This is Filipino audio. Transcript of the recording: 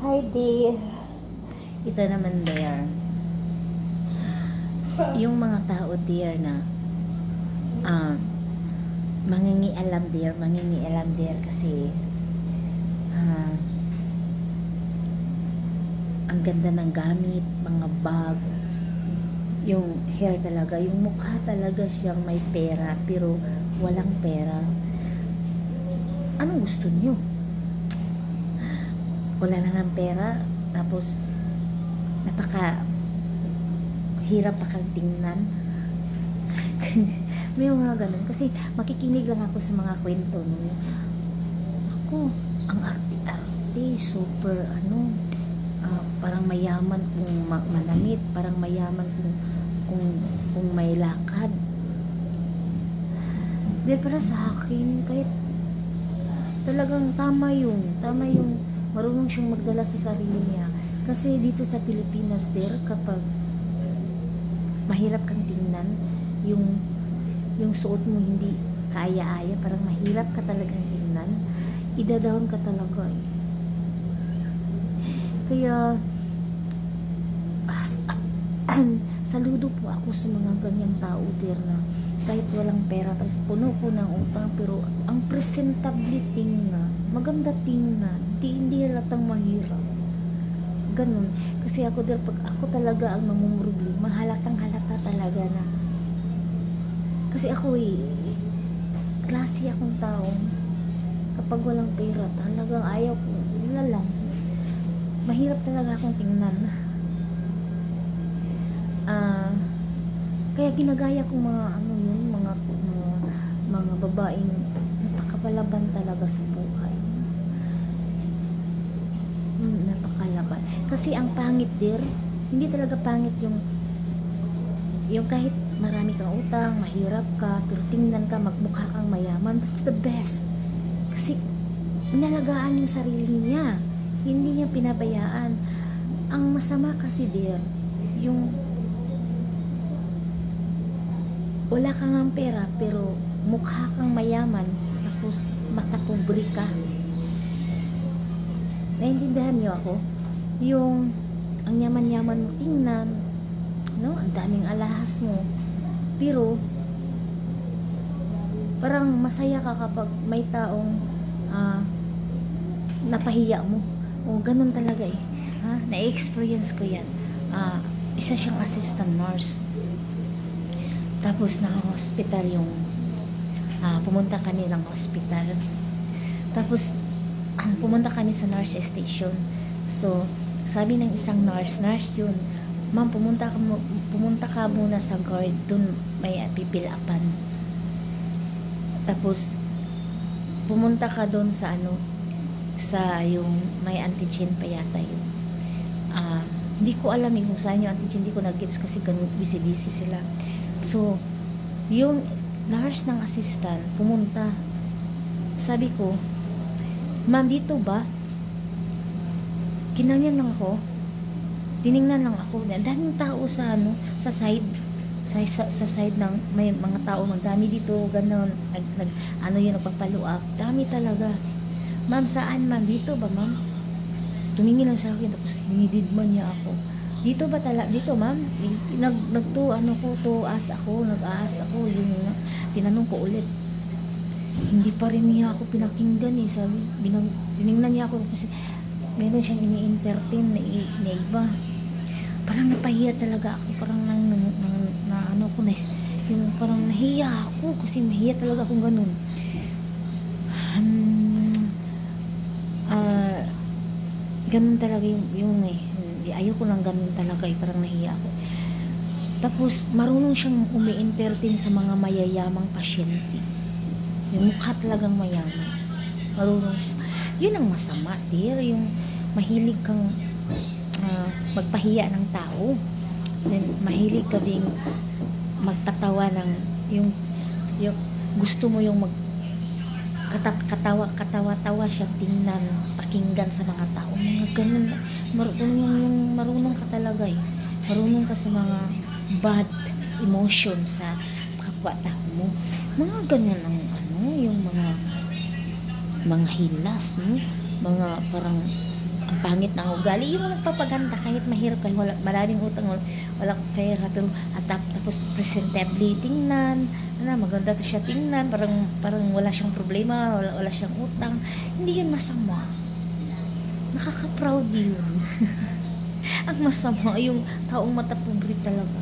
Hi dear. Ito naman dear. Yung mga tao dear na mangingialam dear kasi ang ganda ng gamit, mga bags, yung hair talaga, yung mukha talaga siyang may pera pero walang pera. Anong gusto niyo? Wala lang ng pera, tapos napaka hirap pa kang tingnan. May mga ganun kasi makikinig lang ako sa mga kwento no. Ako ang arte-arte, super parang mayaman kung manamit, parang mayaman kung may lakad. Dahil para sa akin, kahit talagang tama yung marunong siyang magdala sa sarili niya. Kasi dito sa Pilipinas dear, kapag mahirap kang tingnan, yung suot mo hindi kaaya-aya, parang mahirap ka talagang tingnan, idadahon ka talaga eh. Kaya saludo po ako sa mga ganyang tao dear na kahit walang pera, puno ko ng utang, pero ang presentable tingnan, maganda tingnan, hindi halatang mahirap. Ganun. Kasi ako dear, pag ako talaga ang namumroblema, halatang halata talaga na. Kasi ako klase akong tao. Kapag walang pera, talagang ayaw ko, wala lang. Mahirap talaga akong tingnan. Kaya ginagaya kong mga babaeng napakapalaban talaga sa buhay. Napakalaban. Kasi ang pangit dear, hindi talaga pangit yung kahit marami kang utang, mahirap ka, pero tingnan ka, magmukha kang mayaman. That's the best. Kasi inalagaan yung sarili niya, hindi niya pinabayaan. Ang masama kasi dear, yung wala kang ang pera pero mukha kang mayaman tapos mata pobre ka. Naiintindihan niyo ako? Yung ang yaman-yaman mo tingnan, no? Ang daming alahas mo, pero parang masaya ka kapag may taong napahiya mo. O ganun talaga eh. Na-experience ko yan. Isa siyang assistant nurse. Tapos na hospital yung pumunta kami ng hospital. Tapos pumunta kami sa nurse station. So sabi ng isang nurse yun, ma'am, pumunta ka muna sa guard, dun may pipilapan. Tapos pumunta ka dun sa sa yung may antigen pa yata yun. Hindi ko alam kung saan yung antigen, hindi ko nag-gets kasi busy sila. So yung nurse ng assistant pumunta, sabi ko, ma'am, dito ba? Kinanyan lang ako, tiningnan lang ako, daming tao sa sa side ng may mga tao, magdami dito, gano'n, yung nagpapaluap, dami talaga. Ma'am, saan ma'am? Dito ba ma'am? Tumingin lang sa akin, tapos hinididman niya ako. Dito ba talaga? Dito ma'am? Nag-aas ako, yung tinanong ko ulit. Hindi pa rin niya ako pinakinggan eh. Sabi, tiningnan niya ako, kasi meron siyang ini-entertain na iba. Parang napahiya talaga ako, parang yung parang nahiya ako, kasi mahiya talaga akong ganun. Ganun talaga yung ayoko lang ganun talaga parang nahiya ako. Tapos marunong siyang umi-entertain sa mga mayayamang pasyente, yung mukha talagang mayaman, marunong siya. Yun ang masama dear, yung mahilig kang magpahiya ng tao, then mahilig ka ding magpatawa ng yung gusto mo yung katawa siya tingnan, pakinggan sa mga tao, mga ganun. Marunong ka talaga eh, marunong ka sa mga bad emotion sa kapwa-tao mo, mga ganun ang yung mga hilas, no? Mga parang ang pangit ng ugali, yung nagpapaganda kahit mahirap, kahit maraming utang, walang pera, pero tapos presentably tingnan, maganda to siya tingnan, parang wala siyang problema, wala siyang utang. Hindi yun masama, nakaka-proud yun. Ang masama yung taong matapobre talaga,